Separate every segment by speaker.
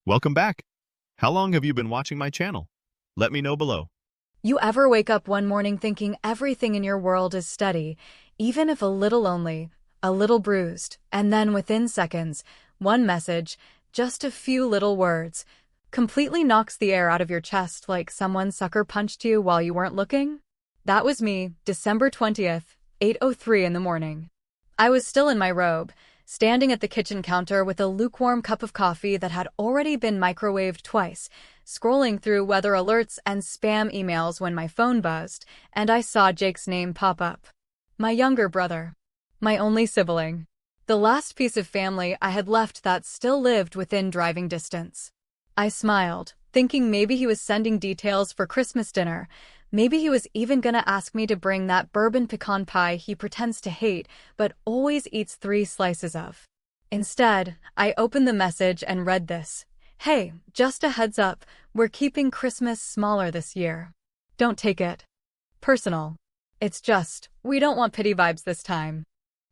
Speaker 1: Welcome back. How long have you been watching my channel? Let me know below.
Speaker 2: You ever wake up one morning thinking everything in your world is steady, even if a little lonely, a little bruised, and then within seconds, one message, just a few little words, completely knocks the air out of your chest like someone sucker punched you while you weren't looking? That was me, December 20th, 8:03 in the morning. I was still in my robe, standing at the kitchen counter with a lukewarm cup of coffee that had already been microwaved twice, scrolling through weather alerts and spam emails when my phone buzzed, and I saw Jake's name pop up. My younger brother. My only sibling. The last piece of family I had left that still lived within driving distance. I smiled, thinking maybe he was sending details for Christmas dinner. Maybe he was even gonna ask me to bring that bourbon pecan pie he pretends to hate, but always eats 3 slices of. Instead, I opened the message and read this. Hey, just a heads up, we're keeping Christmas smaller this year. Don't take it personal. It's just, we don't want pity vibes this time.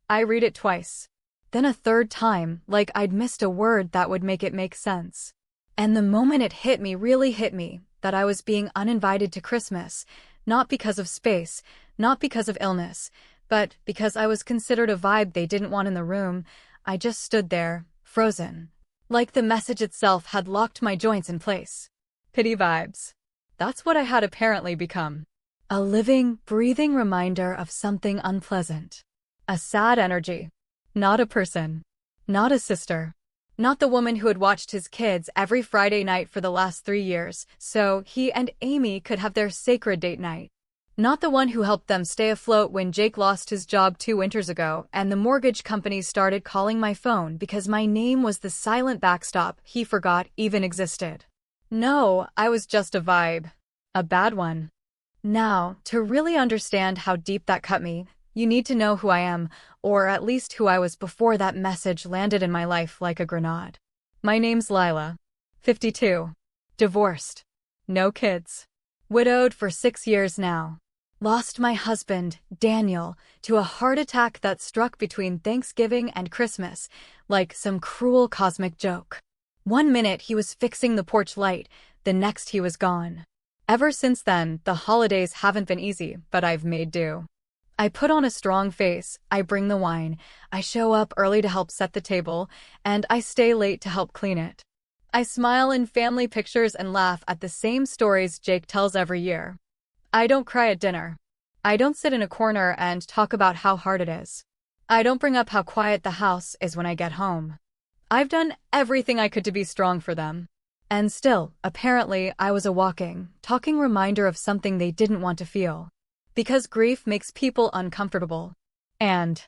Speaker 2: I read it twice. Then a third time, like I'd missed a word that would make it make sense. And the moment it really hit me, that I was being uninvited to Christmas, not because of space, not because of illness, but because I was considered a vibe they didn't want in the room. I just stood there, frozen. Like the message itself had locked my joints in place. Pity vibes. That's what I had apparently become. A living, breathing reminder of something unpleasant. A sad energy. Not a person. Not a sister. Not the woman who had watched his kids every Friday night for the last 3 years, so he and Amy could have their sacred date night. Not the one who helped them stay afloat when Jake lost his job 2 winters ago and the mortgage company started calling my phone because my name was the silent backstop he forgot even existed. No, I was just a vibe. A bad one. Now, to really understand how deep that cut me, you need to know who I am, or at least who I was before that message landed in my life like a grenade. My name's Lila. 52. Divorced. No kids. Widowed for 6 years now. Lost my husband, Daniel, to a heart attack that struck between Thanksgiving and Christmas, like some cruel cosmic joke. 1 minute he was fixing the porch light, the next he was gone. Ever since then, the holidays haven't been easy, but I've made do. I put on a strong face, I bring the wine, I show up early to help set the table, and I stay late to help clean it. I smile in family pictures and laugh at the same stories Jake tells every year. I don't cry at dinner. I don't sit in a corner and talk about how hard it is. I don't bring up how quiet the house is when I get home. I've done everything I could to be strong for them. And still, apparently, I was a walking, talking reminder of something they didn't want to feel. Because grief makes people uncomfortable. And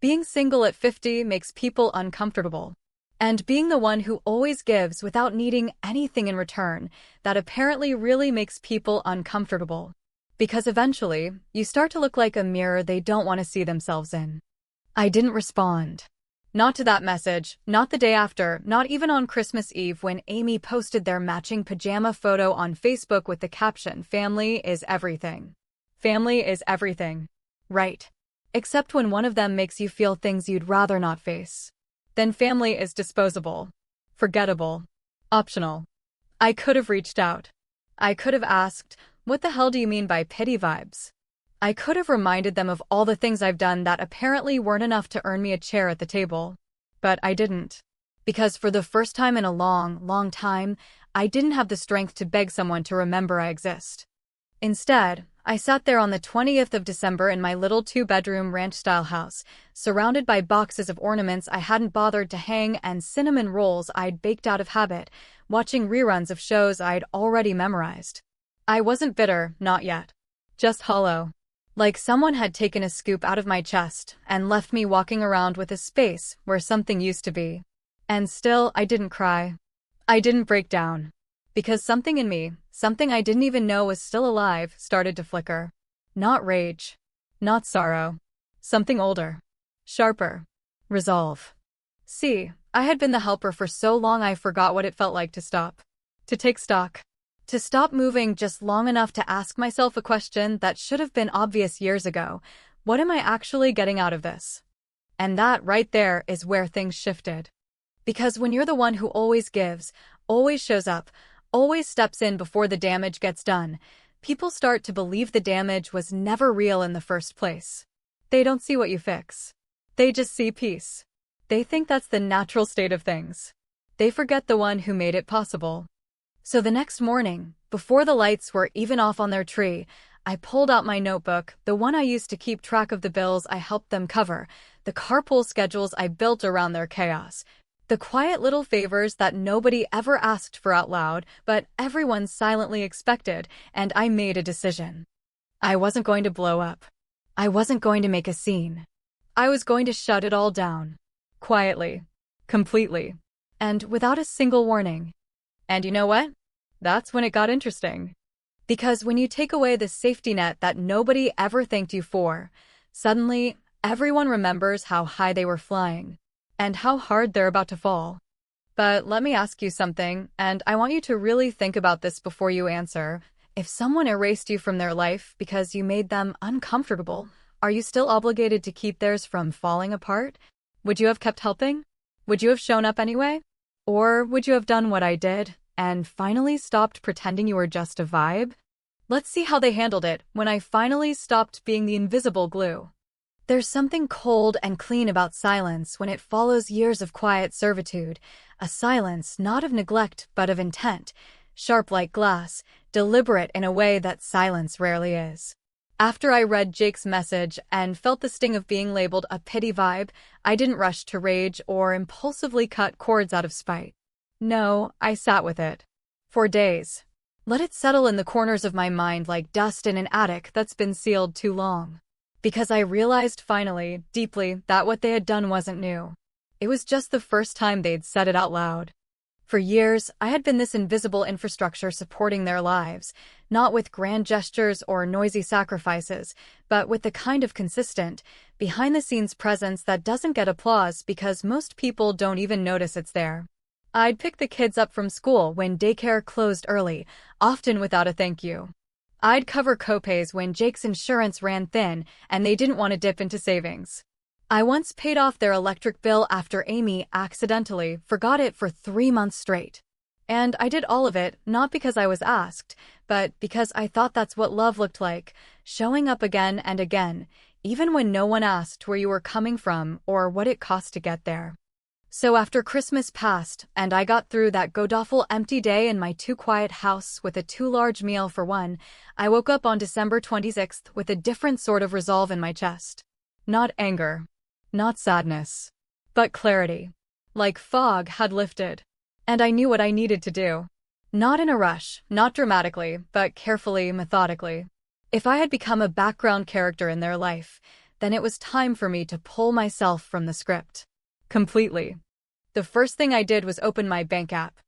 Speaker 2: being single at 50 makes people uncomfortable. And being the one who always gives without needing anything in return, that apparently really makes people uncomfortable. Because eventually, you start to look like a mirror they don't want to see themselves in. I didn't respond. Not to that message, not the day after, not even on Christmas Eve when Amy posted their matching pajama photo on Facebook with the caption, "Family is everything." Family is everything. Right. Except when one of them makes you feel things you'd rather not face. Then family is disposable. Forgettable. Optional. I could have reached out. I could have asked, what the hell do you mean by pity vibes? I could have reminded them of all the things I've done that apparently weren't enough to earn me a chair at the table. But I didn't. Because for the first time in a long, long time, I didn't have the strength to beg someone to remember I exist. Instead, I sat there on the 20th of December in my little 2-bedroom ranch-style house, surrounded by boxes of ornaments I hadn't bothered to hang and cinnamon rolls I'd baked out of habit, watching reruns of shows I'd already memorized. I wasn't bitter, not yet. Just hollow. Like someone had taken a scoop out of my chest and left me walking around with a space where something used to be. And still, I didn't cry. I didn't break down. Because something in me, something I didn't even know was still alive, started to flicker. Not rage. Not sorrow. Something older. Sharper. Resolve. See, I had been the helper for so long I forgot what it felt like to stop. To take stock. To stop moving just long enough to ask myself a question that should have been obvious years ago. What am I actually getting out of this? And that right there is where things shifted. Because when you're the one who always gives, always shows up, always steps in before the damage gets done. People start to believe the damage was never real in the first place. They don't see what you fix. They just see peace. They think that's the natural state of things. They forget the one who made it possible. So the next morning, before the lights were even off on their tree, I pulled out my notebook, the one I used to keep track of the bills I helped them cover, the carpool schedules I built around their chaos, the quiet little favors that nobody ever asked for out loud, but everyone silently expected, and I made a decision. I wasn't going to blow up. I wasn't going to make a scene. I was going to shut it all down. Quietly. Completely. And without a single warning. And you know what? That's when it got interesting. Because when you take away the safety net that nobody ever thanked you for, suddenly everyone remembers how high they were flying and how hard they're about to fall. But let me ask you something, and I want you to really think about this before you answer. If someone erased you from their life because you made them uncomfortable, are you still obligated to keep theirs from falling apart? Would you have kept helping? Would you have shown up anyway? Or would you have done what I did and finally stopped pretending you were just a vibe? Let's see how they handled it when I finally stopped being the invisible glue. There's something cold and clean about silence when it follows years of quiet servitude, a silence not of neglect but of intent, sharp like glass, deliberate in a way that silence rarely is. After I read Jake's message and felt the sting of being labeled a pity vibe, I didn't rush to rage or impulsively cut cords out of spite. No, I sat with it. For days. Let it settle in the corners of my mind like dust in an attic that's been sealed too long. Because I realized finally, deeply, that what they had done wasn't new. It was just the first time they'd said it out loud. For years, I had been this invisible infrastructure supporting their lives, not with grand gestures or noisy sacrifices, but with the kind of consistent, behind-the-scenes presence that doesn't get applause because most people don't even notice it's there. I'd pick the kids up from school when daycare closed early, often without a thank you. I'd cover copays when Jake's insurance ran thin and they didn't want to dip into savings. I once paid off their electric bill after Amy accidentally forgot it for 3 months straight. And I did all of it not because I was asked, but because I thought that's what love looked like, showing up again and again, even when no one asked where you were coming from or what it cost to get there. So after Christmas passed and I got through that god-awful empty day in my too-quiet house with a too-large meal for one, I woke up on December 26th with a different sort of resolve in my chest. Not anger. Not sadness. But clarity. Like fog had lifted. And I knew what I needed to do. Not in a rush, not dramatically, but carefully, methodically. If I had become a background character in their life, then it was time for me to pull myself from the script. Completely. The first thing I did was open my bank app.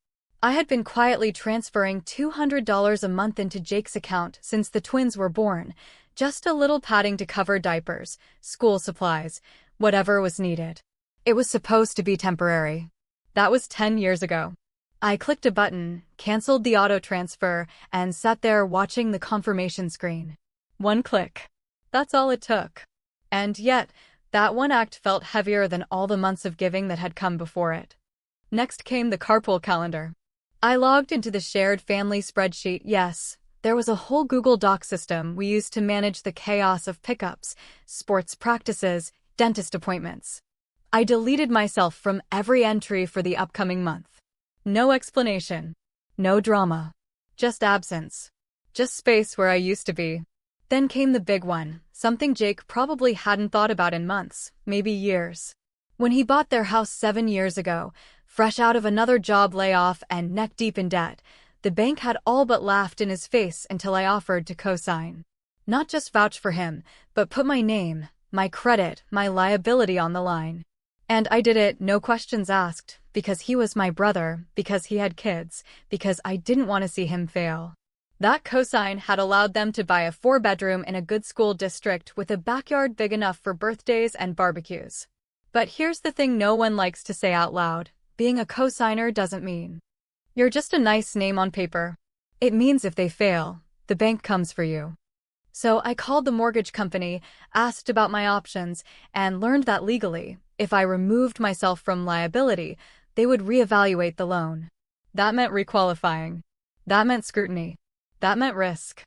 Speaker 2: I had been quietly transferring $200 a month into Jake's account since the twins were born, just a little padding to cover diapers, school supplies, whatever was needed. It was supposed to be temporary. That was 10 years ago. I clicked a button, canceled the auto transfer, and sat there watching the confirmation screen. One click. That's all it took. And yet, that one act felt heavier than all the months of giving that had come before it. Next came the carpool calendar. I logged into the shared family spreadsheet. Yes, there was a whole Google Doc system we used to manage the chaos of pickups, sports practices, dentist appointments. I deleted myself from every entry for the upcoming month. No explanation. No drama. Just absence. Just space where I used to be. Then came the big one, something Jake probably hadn't thought about in months, maybe years. When he bought their house 7 years ago, fresh out of another job layoff and neck-deep in debt, the bank had all but laughed in his face until I offered to co-sign. Not just vouch for him, but put my name, my credit, my liability on the line. And I did it, no questions asked, because he was my brother, because he had kids, because I didn't want to see him fail. That cosign had allowed them to buy a 4-bedroom in a good school district with a backyard big enough for birthdays and barbecues. But here's the thing no one likes to say out loud. Being a cosigner doesn't mean you're just a nice name on paper. It means if they fail, the bank comes for you. So I called the mortgage company, asked about my options, and learned that legally, if I removed myself from liability, they would reevaluate the loan. That meant requalifying. That meant scrutiny. That meant risk.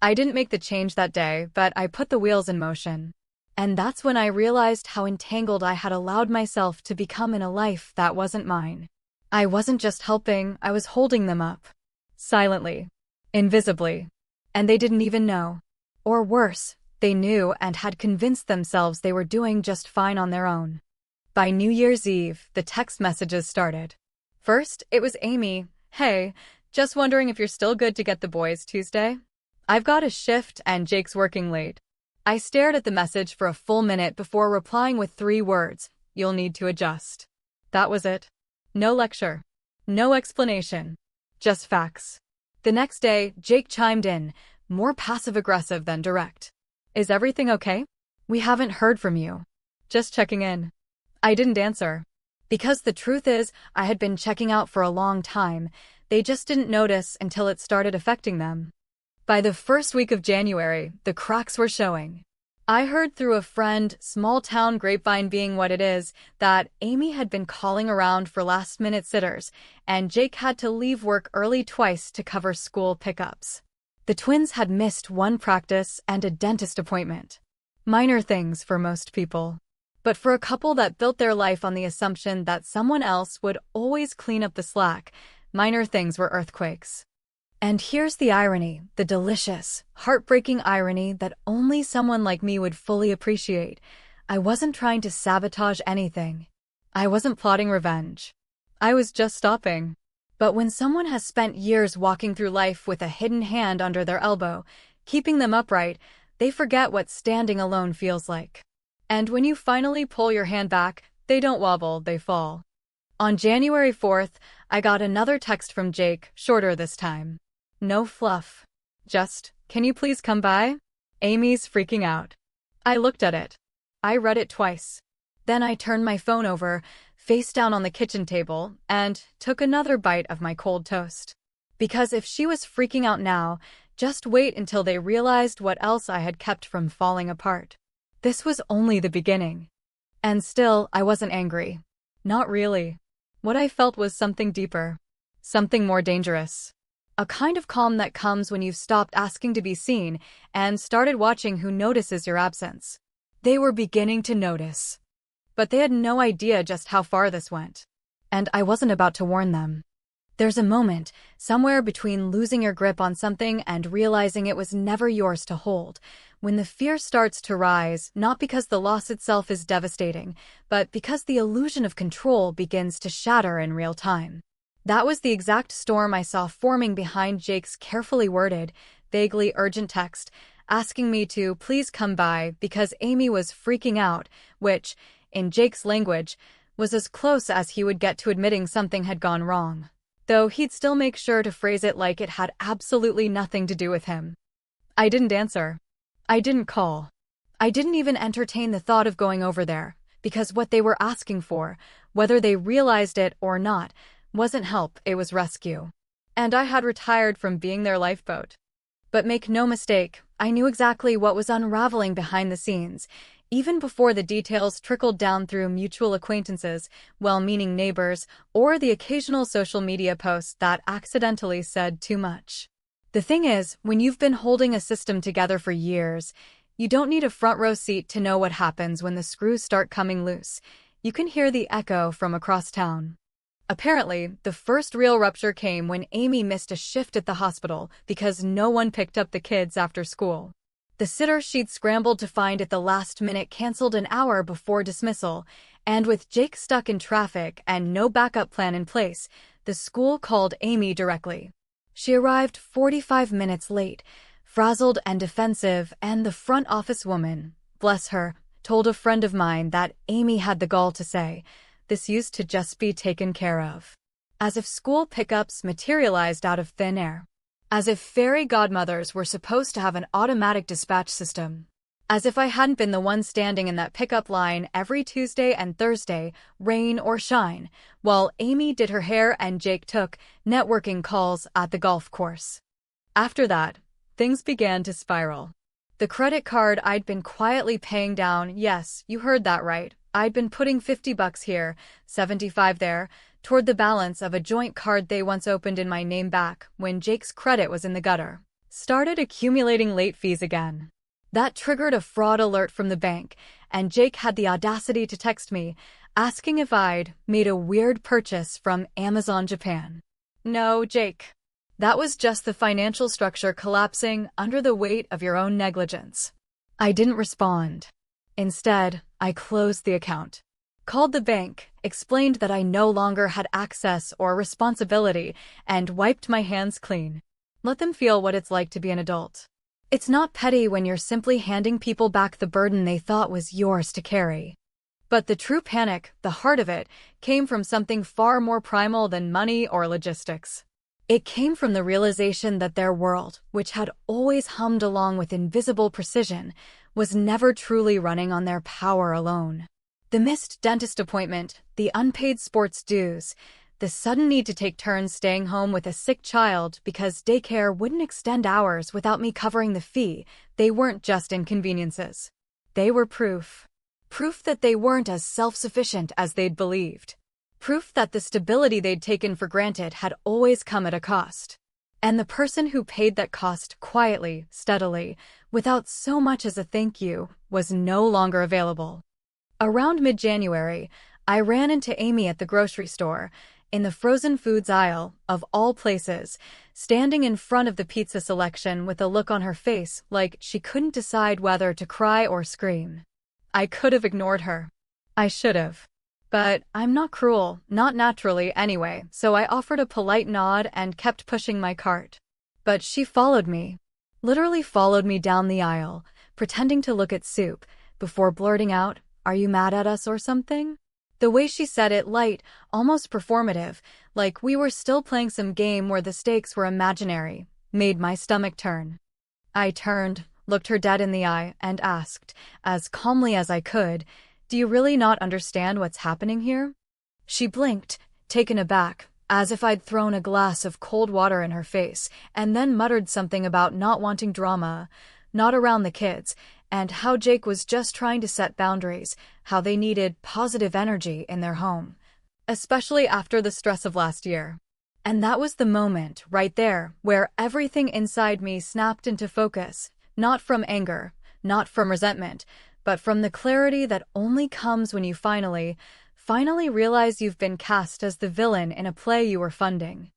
Speaker 2: I didn't make the change that day, but I put the wheels in motion. And that's when I realized how entangled I had allowed myself to become in a life that wasn't mine. I wasn't just helping, I was holding them up. Silently. Invisibly. And they didn't even know. Or worse, they knew and had convinced themselves they were doing just fine on their own. By New Year's Eve, the text messages started. First, it was Amy. Hey, just wondering if you're still good to get the boys Tuesday? I've got a shift and Jake's working late. I stared at the message for a full minute before replying with 3 words, you'll need to adjust. That was it. No lecture. No explanation. Just facts. The next day, Jake chimed in, more passive-aggressive than direct. Is everything okay? We haven't heard from you. Just checking in. I didn't answer. Because the truth is, I had been checking out for a long time. They just didn't notice until it started affecting them. By the first week of January, the cracks were showing. I heard through a friend, small-town grapevine being what it is, that Amy had been calling around for last-minute sitters, and Jake had to leave work early twice to cover school pickups. The twins had missed 1 practice and a dentist appointment. Minor things for most people. But for a couple that built their life on the assumption that someone else would always clean up the slack, minor things were earthquakes. And here's the irony, the delicious, heartbreaking irony that only someone like me would fully appreciate. I wasn't trying to sabotage anything. I wasn't plotting revenge. I was just stopping. But when someone has spent years walking through life with a hidden hand under their elbow, keeping them upright, they forget what standing alone feels like. And when you finally pull your hand back, they don't wobble, they fall. On January 4th, I got another text from Jake, shorter this time. No fluff. Just, can you please come by? Amy's freaking out. I looked at it. I read it twice. Then I turned my phone over, face down on the kitchen table, and took another bite of my cold toast. Because if she was freaking out now, just wait until they realized what else I had kept from falling apart. This was only the beginning. And still, I wasn't angry. Not really. What I felt was something deeper. Something more dangerous. A kind of calm that comes when you've stopped asking to be seen and started watching who notices your absence. They were beginning to notice. But they had no idea just how far this went. And I wasn't about to warn them. There's a moment, somewhere between losing your grip on something and realizing it was never yours to hold, when the fear starts to rise, not because the loss itself is devastating, but because the illusion of control begins to shatter in real time. That was the exact storm I saw forming behind Jake's carefully worded, vaguely urgent text, asking me to please come by because Amy was freaking out, which, in Jake's language, was as close as he would get to admitting something had gone wrong. Though he'd still make sure to phrase it like it had absolutely nothing to do with him. I didn't answer. I didn't call. I didn't even entertain the thought of going over there, because what they were asking for, whether they realized it or not, wasn't help, it was rescue. And I had retired from being their lifeboat. But make no mistake, I knew exactly what was unraveling behind the scenes, even before the details trickled down through mutual acquaintances, well-meaning neighbors, or the occasional social media post that accidentally said too much. The thing is, when you've been holding a system together for years, you don't need a front-row seat to know what happens when the screws start coming loose. You can hear the echo from across town. Apparently, the first real rupture came when Amy missed a shift at the hospital because no one picked up the kids after school. The sitter she'd scrambled to find at the last minute canceled an hour before dismissal, and with Jake stuck in traffic and no backup plan in place, the school called Amy directly. She arrived 45 minutes late, frazzled and defensive, and the front office woman, bless her, told a friend of mine that Amy had the gall to say, "This used to just be taken care of." As if school pickups materialized out of thin air. As if fairy godmothers were supposed to have an automatic dispatch system. As if I hadn't been the one standing in that pickup line every Tuesday and Thursday, rain or shine, while Amy did her hair and Jake took networking calls at the golf course. After that, things began to spiral. The credit card I'd been quietly paying down, yes, you heard that right, I'd been putting $50 here, $75 there, toward the balance of a joint card they once opened in my name back when Jake's credit was in the gutter. Started accumulating late fees again. That triggered a fraud alert from the bank, and Jake had the audacity to text me, asking if I'd made a weird purchase from Amazon Japan. No, Jake. That was just the financial structure collapsing under the weight of your own negligence. I didn't respond. Instead, I closed the account. Called the bank, explained that I no longer had access or responsibility, and wiped my hands clean. Let them feel what it's like to be an adult. It's not petty when you're simply handing people back the burden they thought was yours to carry. But the true panic, the heart of it, came from something far more primal than money or logistics. It came from the realization that their world, which had always hummed along with invisible precision, was never truly running on their power alone. The missed dentist appointment, the unpaid sports dues, the sudden need to take turns staying home with a sick child because daycare wouldn't extend hours without me covering the fee, they weren't just inconveniences. They were proof. Proof that they weren't as self-sufficient as they'd believed. Proof that the stability they'd taken for granted had always come at a cost. And the person who paid that cost quietly, steadily, without so much as a thank you, was no longer available. Around mid-January, I ran into Amy at the grocery store, in the frozen foods aisle, of all places, standing in front of the pizza selection with a look on her face like she couldn't decide whether to cry or scream. I could have ignored her. I should have. But I'm not cruel, not naturally anyway, so I offered a polite nod and kept pushing my cart. But she followed me. Literally followed me down the aisle, pretending to look at soup, before blurting out, "Are you mad at us or something?" The way she said it, light, almost performative, like we were still playing some game where the stakes were imaginary, made my stomach turn. I turned, looked her dead in the eye, and asked, as calmly as I could, "Do you really not understand what's happening here?" She blinked, taken aback, as if I'd thrown a glass of cold water in her face, and then muttered something about not wanting drama, not around the kids, and how Jake was just trying to set boundaries, how they needed positive energy in their home, especially after the stress of last year. And that was the moment, right there, where everything inside me snapped into focus, not from anger, not from resentment, but from the clarity that only comes when you finally realize you've been cast as the villain in a play you were funding.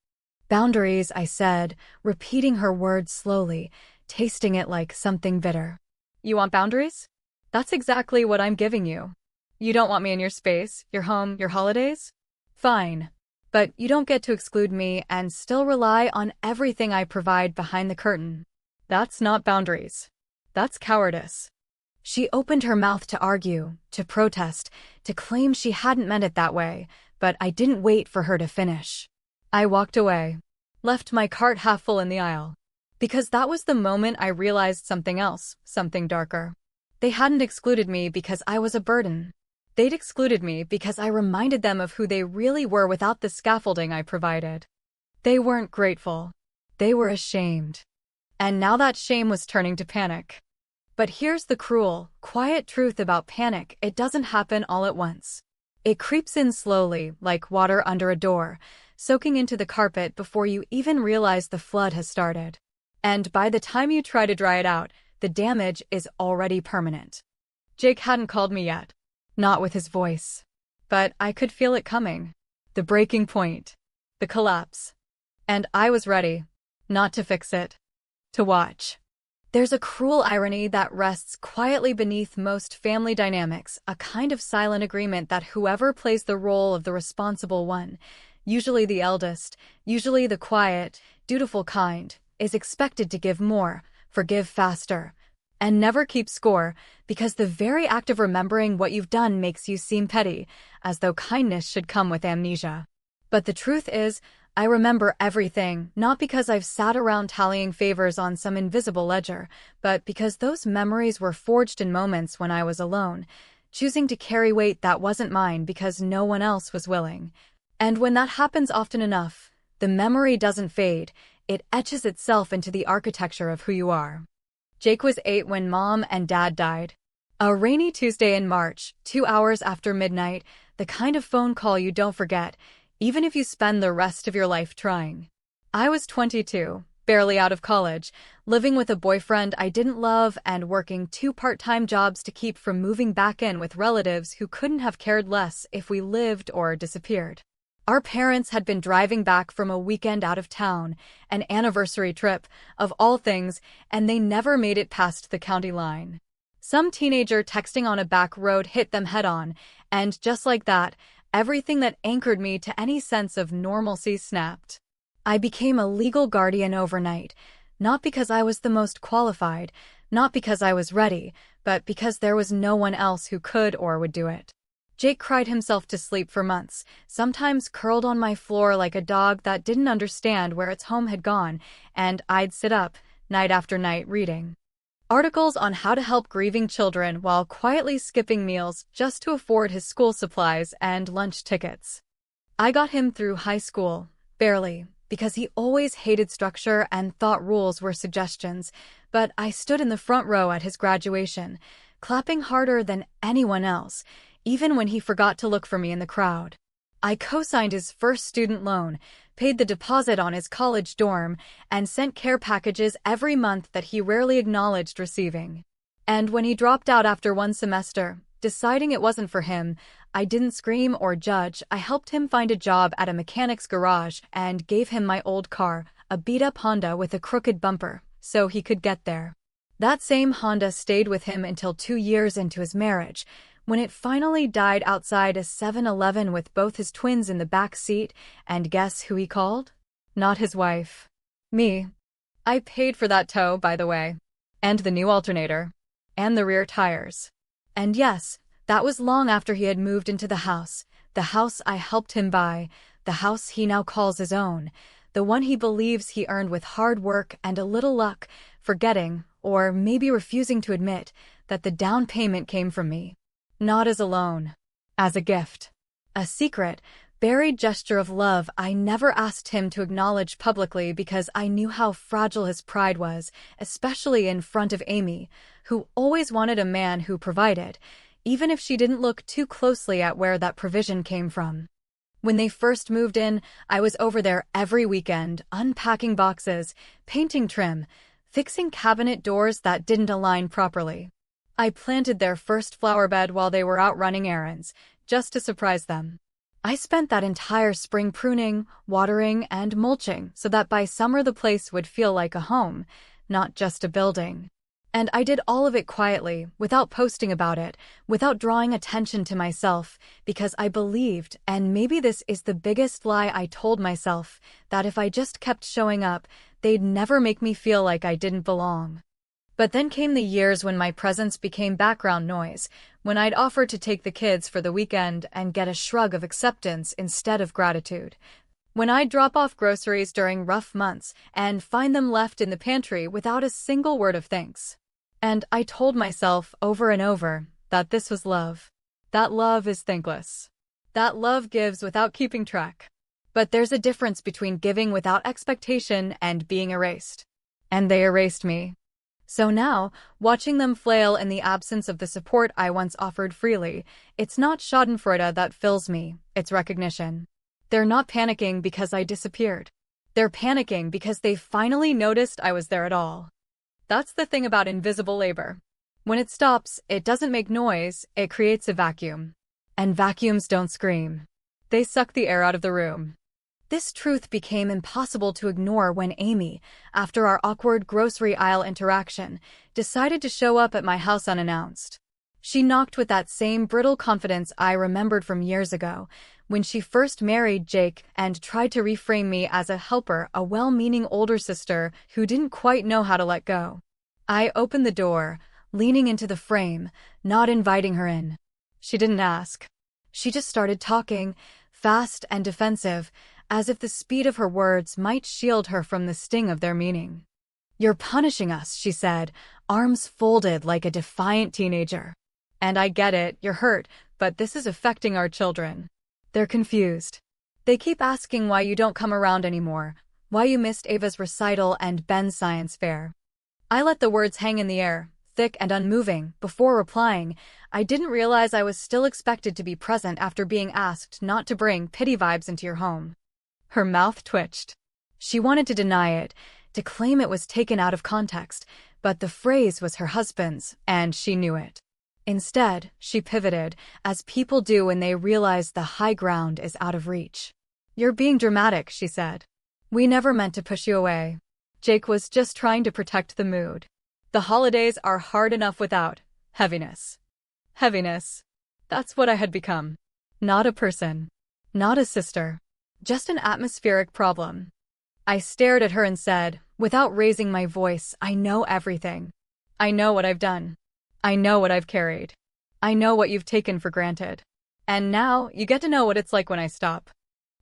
Speaker 2: "Boundaries," I said, repeating her words slowly, tasting it like something bitter. "You want boundaries? That's exactly what I'm giving you. You don't want me in your space, your home, your holidays? Fine. But you don't get to exclude me and still rely on everything I provide behind the curtain. That's not boundaries. That's cowardice." She opened her mouth to argue, to protest, to claim she hadn't meant it that way, but I didn't wait for her to finish. I walked away, left my cart half full in the aisle. Because that was the moment I realized something else, something darker. They hadn't excluded me because I was a burden. They'd excluded me because I reminded them of who they really were without the scaffolding I provided. They weren't grateful. They were ashamed. And now that shame was turning to panic. But here's the cruel, quiet truth about panic: it doesn't happen all at once. It creeps in slowly, like water under a door, soaking into the carpet before you even realize the flood has started. And by the time you try to dry it out, the damage is already permanent. Jake hadn't called me yet. Not with his voice. But I could feel it coming. The breaking point. The collapse. And I was ready. Not to fix it. To watch. There's a cruel irony that rests quietly beneath most family dynamics, a kind of silent agreement that whoever plays the role of the responsible one, usually the eldest, usually the quiet, dutiful kind, is expected to give more, forgive faster, and never keep score, because the very act of remembering what you've done makes you seem petty, as though kindness should come with amnesia. But the truth is, I remember everything, not because I've sat around tallying favors on some invisible ledger, but because those memories were forged in moments when I was alone, choosing to carry weight that wasn't mine because no one else was willing. And when that happens often enough, the memory doesn't fade, it etches itself into the architecture of who you are. Jake was 8 when Mom and Dad died. A rainy Tuesday in March, 2 hours after midnight, the kind of phone call you don't forget, even if you spend the rest of your life trying. I was 22, barely out of college, living with a boyfriend I didn't love and working 2 part-time jobs to keep from moving back in with relatives who couldn't have cared less if we lived or disappeared. Our parents had been driving back from a weekend out of town, an anniversary trip, of all things, and they never made it past the county line. Some teenager texting on a back road hit them head-on, and just like that, everything that anchored me to any sense of normalcy snapped. I became a legal guardian overnight, not because I was the most qualified, not because I was ready, but because there was no one else who could or would do it. Jake cried himself to sleep for months, sometimes curled on my floor like a dog that didn't understand where its home had gone, and I'd sit up, night after night, reading articles on how to help grieving children while quietly skipping meals just to afford his school supplies and lunch tickets. I got him through high school, barely, because he always hated structure and thought rules were suggestions, but I stood in the front row at his graduation, clapping harder than anyone else, even when he forgot to look for me in the crowd. I co-signed his first student loan, paid the deposit on his college dorm, and sent care packages every month that he rarely acknowledged receiving. And when he dropped out after one semester, deciding it wasn't for him, I didn't scream or judge. I helped him find a job at a mechanic's garage and gave him my old car, a beat-up Honda with a crooked bumper, so he could get there. That same Honda stayed with him until 2 years into his marriage, when it finally died outside a 7-Eleven with both his twins in the back seat, and guess who he called? Not his wife. Me. I paid for that tow, by the way. And the new alternator. And the rear tires. And yes, that was long after he had moved into the house I helped him buy, the house he now calls his own, the one he believes he earned with hard work and a little luck, forgetting, or maybe refusing to admit, that the down payment came from me. Not as a loan. As a gift. A secret, buried gesture of love I never asked him to acknowledge publicly because I knew how fragile his pride was, especially in front of Amy, who always wanted a man who provided, even if she didn't look too closely at where that provision came from. When they first moved in, I was over there every weekend, unpacking boxes, painting trim, fixing cabinet doors that didn't align properly. I planted their first flower bed while they were out running errands, just to surprise them. I spent that entire spring pruning, watering, and mulching so that by summer the place would feel like a home, not just a building. And I did all of it quietly, without posting about it, without drawing attention to myself, because I believed, and maybe this is the biggest lie I told myself, that if I just kept showing up, they'd never make me feel like I didn't belong. But then came the years when my presence became background noise, when I'd offer to take the kids for the weekend and get a shrug of acceptance instead of gratitude. When I'd drop off groceries during rough months and find them left in the pantry without a single word of thanks. And I told myself over and over that this was love. That love is thankless. That love gives without keeping track. But there's a difference between giving without expectation and being erased. And they erased me. So now, watching them flail in the absence of the support I once offered freely, it's not schadenfreude that fills me, it's recognition. They're not panicking because I disappeared. They're panicking because they finally noticed I was there at all. That's the thing about invisible labor. When it stops, it doesn't make noise, it creates a vacuum. And vacuums don't scream. They suck the air out of the room. This truth became impossible to ignore when Amy, after our awkward grocery aisle interaction, decided to show up at my house unannounced. She knocked with that same brittle confidence I remembered from years ago, when she first married Jake and tried to reframe me as a helper, a well-meaning older sister who didn't quite know how to let go. I opened the door, leaning into the frame, not inviting her in. She didn't ask. She just started talking, fast and defensive, as if the speed of her words might shield her from the sting of their meaning. "You're punishing us," she said, arms folded like a defiant teenager. "And I get it, you're hurt, but this is affecting our children. They're confused. They keep asking why you don't come around anymore, why you missed Ava's recital and Ben's science fair." I let the words hang in the air, thick and unmoving. Before replying, I didn't realize I was still expected to be present after being asked not to bring pity vibes into your home. Her mouth twitched. She wanted to deny it, to claim it was taken out of context, but the phrase was her husband's, and she knew it. Instead, she pivoted, as people do when they realize the high ground is out of reach. "You're being dramatic," she said. "We never meant to push you away." Jake was just trying to protect the mood. The holidays are hard enough without heaviness. Heaviness. That's what I had become. Not a person. Not a sister. Just an atmospheric problem. I stared at her and said, without raising my voice, "I know everything. I know what I've done. I know what I've carried. I know what you've taken for granted. And now, you get to know what it's like when I stop."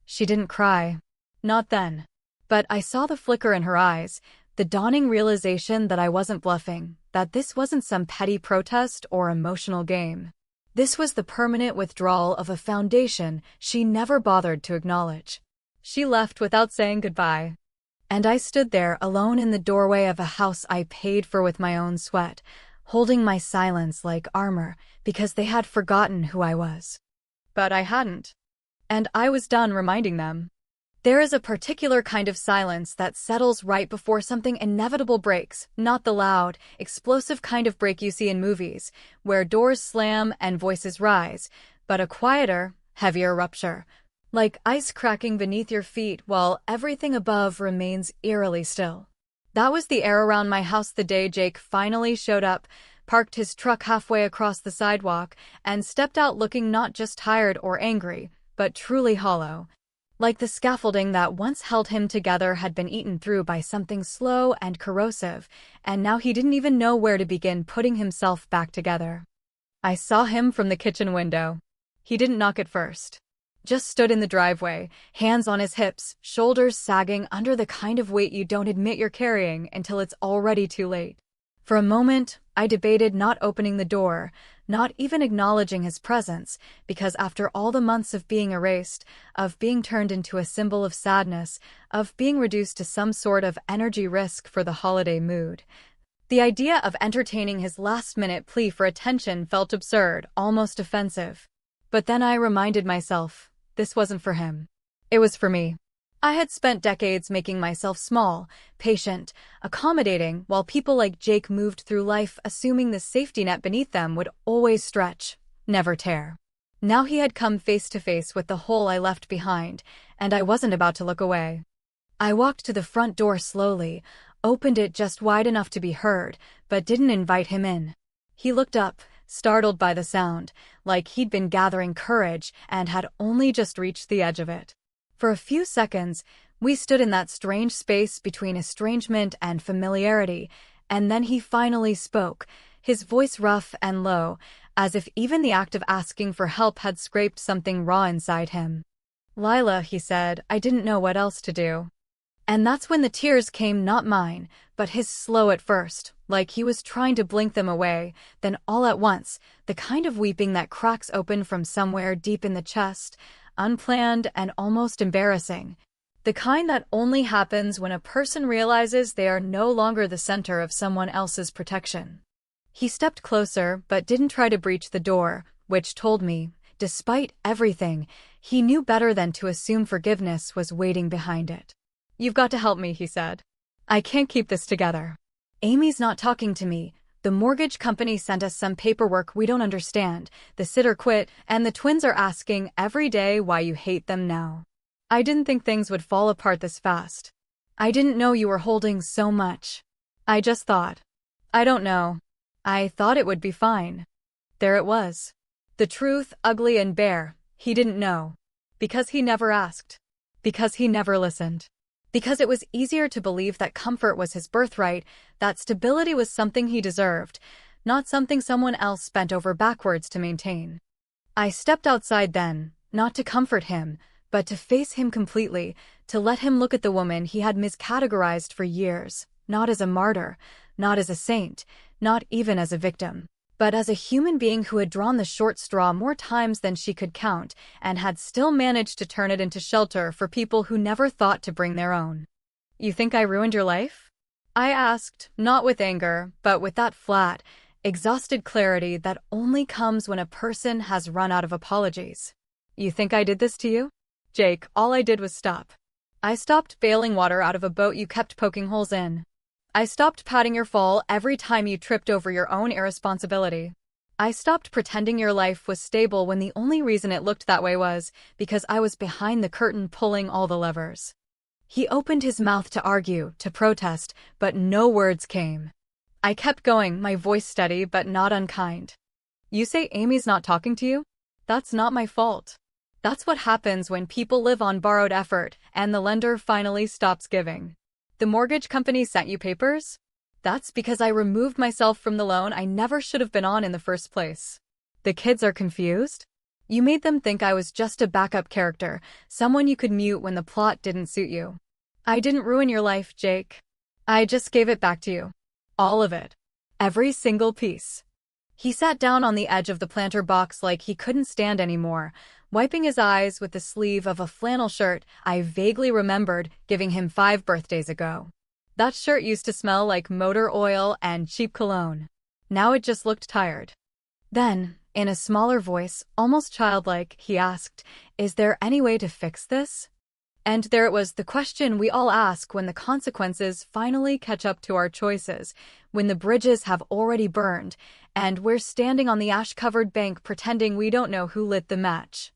Speaker 2: She didn't cry. Not then. But I saw the flicker in her eyes, the dawning realization that I wasn't bluffing, that this wasn't some petty protest or emotional game. This was the permanent withdrawal of a foundation she never bothered to acknowledge. She left without saying goodbye. And I stood there alone in the doorway of a house I paid for with my own sweat, holding my silence like armor because they had forgotten who I was. But I hadn't. And I was done reminding them. There is a particular kind of silence that settles right before something inevitable breaks, not the loud, explosive kind of break you see in movies, where doors slam and voices rise, but a quieter, heavier rupture, like ice cracking beneath your feet while everything above remains eerily still. That was the air around my house the day Jake finally showed up, parked his truck halfway across the sidewalk, and stepped out looking not just tired or angry, but truly hollow. Like the scaffolding that once held him together had been eaten through by something slow and corrosive, and now he didn't even know where to begin putting himself back together. I saw him from the kitchen window. He didn't knock at first. Just stood in the driveway, hands on his hips, shoulders sagging under the kind of weight you don't admit you're carrying until it's already too late. For a moment, I debated not opening the door, not even acknowledging his presence, because after all the months of being erased, of being turned into a symbol of sadness, of being reduced to some sort of energy risk for the holiday mood, the idea of entertaining his last-minute plea for attention felt absurd, almost offensive. But then I reminded myself, this wasn't for him. It was for me. I had spent decades making myself small, patient, accommodating, while people like Jake moved through life assuming the safety net beneath them would always stretch, never tear. Now he had come face to face with the hole I left behind, and I wasn't about to look away. I walked to the front door slowly, opened it just wide enough to be heard, but didn't invite him in. He looked up, startled by the sound, like he'd been gathering courage and had only just reached the edge of it. For a few seconds, we stood in that strange space between estrangement and familiarity, and then he finally spoke, his voice rough and low, as if even the act of asking for help had scraped something raw inside him. "Lila," he said, "I didn't know what else to do." And that's when the tears came, not mine, but his, slow at first, like he was trying to blink them away, then all at once, the kind of weeping that cracks open from somewhere deep in the chest, unplanned and almost embarrassing. The kind that only happens when a person realizes they are no longer the center of someone else's protection. He stepped closer, but didn't try to breach the door, which told me, despite everything, he knew better than to assume forgiveness was waiting behind it. "You've got to help me," he said. "I can't keep this together. Amy's not talking to me. The mortgage company sent us some paperwork we don't understand. The sitter quit, and the twins are asking every day why you hate them now. I didn't think things would fall apart this fast. I didn't know you were holding so much. I just thought. I don't know. I thought it would be fine." There it was. The truth, ugly and bare. He didn't know. Because he never asked. Because he never listened. Because it was easier to believe that comfort was his birthright, that stability was something he deserved, not something someone else bent over backwards to maintain. I stepped outside then, not to comfort him, but to face him completely, to let him look at the woman he had miscategorized for years, not as a martyr, not as a saint, not even as a victim, but as a human being who had drawn the short straw more times than she could count and had still managed to turn it into shelter for people who never thought to bring their own. "You think I ruined your life?" I asked, not with anger, but with that flat, exhausted clarity that only comes when a person has run out of apologies. You think I did this to you? Jake, all I did was stop. I stopped bailing water out of a boat you kept poking holes in. I stopped patting your fall every time you tripped over your own irresponsibility. I stopped pretending your life was stable when the only reason it looked that way was because I was behind the curtain pulling all the levers. He opened his mouth to argue, to protest, but no words came. I kept going, my voice steady but not unkind. You say Amy's not talking to you? That's not my fault. That's what happens when people live on borrowed effort and the lender finally stops giving. The mortgage company sent you papers? That's because I removed myself from the loan I never should have been on in the first place. The kids are confused? You made them think I was just a backup character, someone you could mute when the plot didn't suit you. I didn't ruin your life, Jake. I just gave it back to you. All of it. Every single piece. He sat down on the edge of the planter box like he couldn't stand anymore, wiping his eyes with the sleeve of a flannel shirt I vaguely remembered giving him 5 birthdays ago. That shirt used to smell like motor oil and cheap cologne. Now it just looked tired. Then, in a smaller voice, almost childlike, he asked, "Is there any way to fix this?" And there it was, the question we all ask when the consequences finally catch up to our choices, when the bridges have already burned, and we're standing on the ash-covered bank pretending we don't know who lit the match.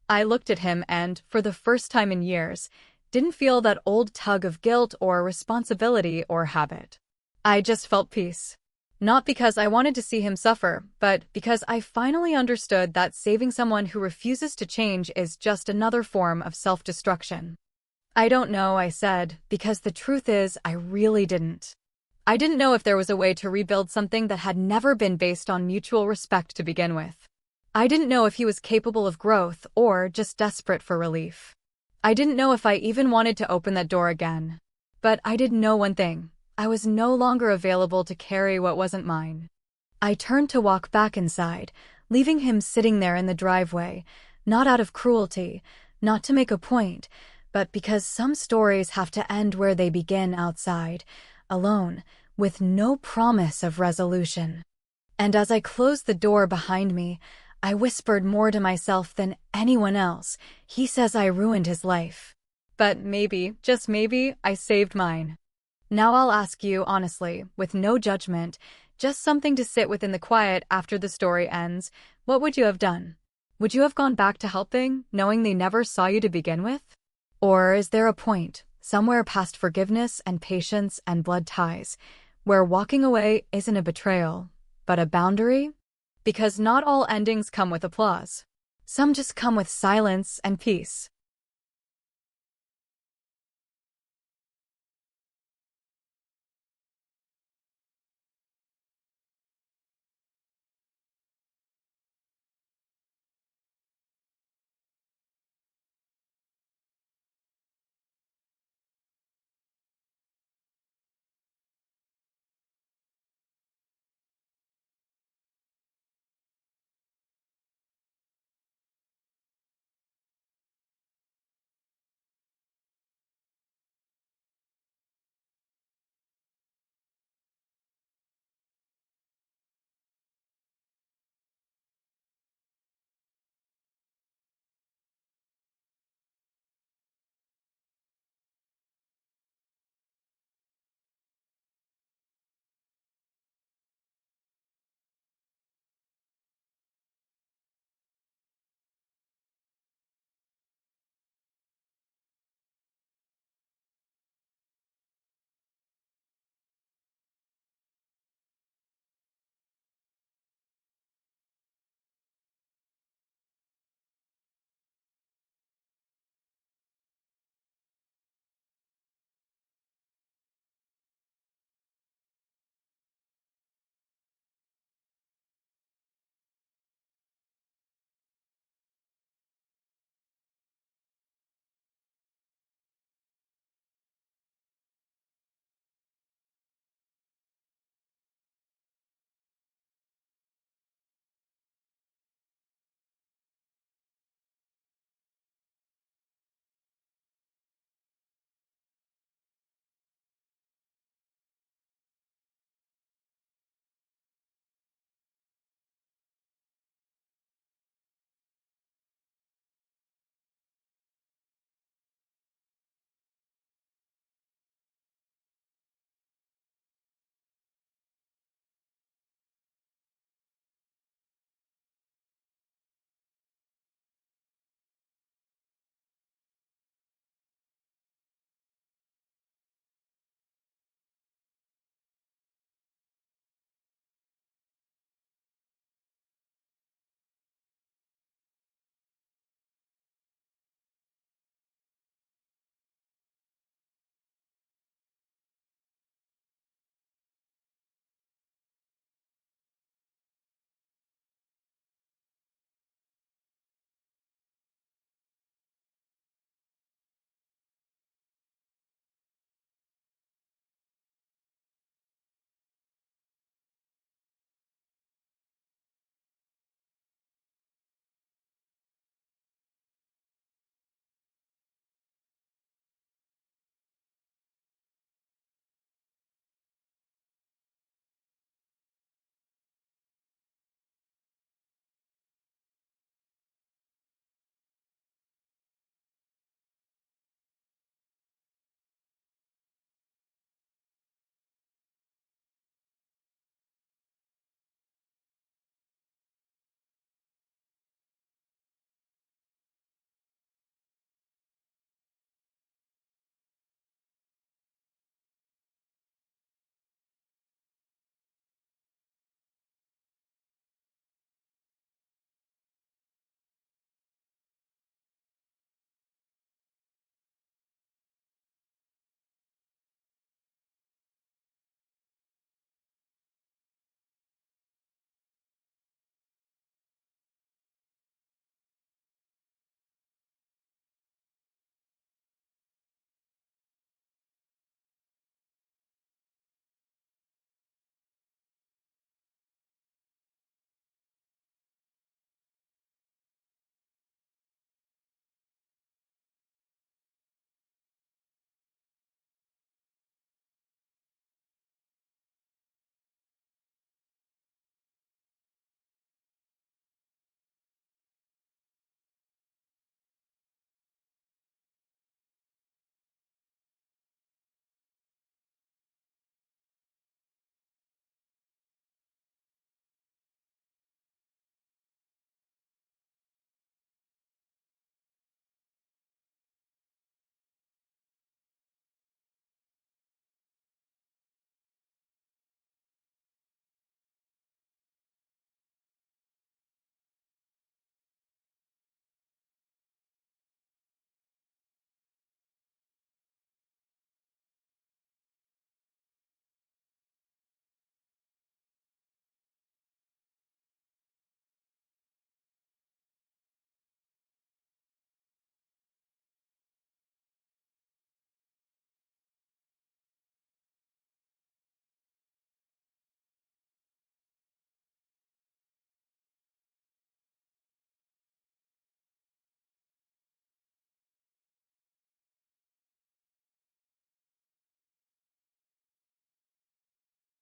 Speaker 2: I looked at him and, for the first time in years, didn't feel that old tug of guilt or responsibility or habit. I just felt peace. Not because I wanted to see him suffer, but because I finally understood that saving someone who refuses to change is just another form of self-destruction. I don't know, I said, because the truth is I really didn't. I didn't know if there was a way to rebuild something that had never been based on mutual respect to begin with. I didn't know if he was capable of growth or just desperate for relief. I didn't know if I even wanted to open that door again. But I did know one thing. I was no longer available to carry what wasn't mine. I turned to walk back inside, leaving him sitting there in the driveway, not out of cruelty, not to make a point, but because some stories have to end where they begin outside, alone, with no promise of resolution. And as I closed the door behind me, I whispered more to myself than anyone else, "He says I ruined his life. But maybe, just maybe, I saved mine." Now I'll ask you honestly, with no judgment, just something to sit with in the quiet after the story ends, what would you have done? Would you have gone back to helping, knowing they never saw you to begin with? Or is there a point, somewhere past forgiveness and patience and blood ties, where walking away isn't a betrayal, but a boundary? Because not all endings come with applause. Some just come with silence and peace.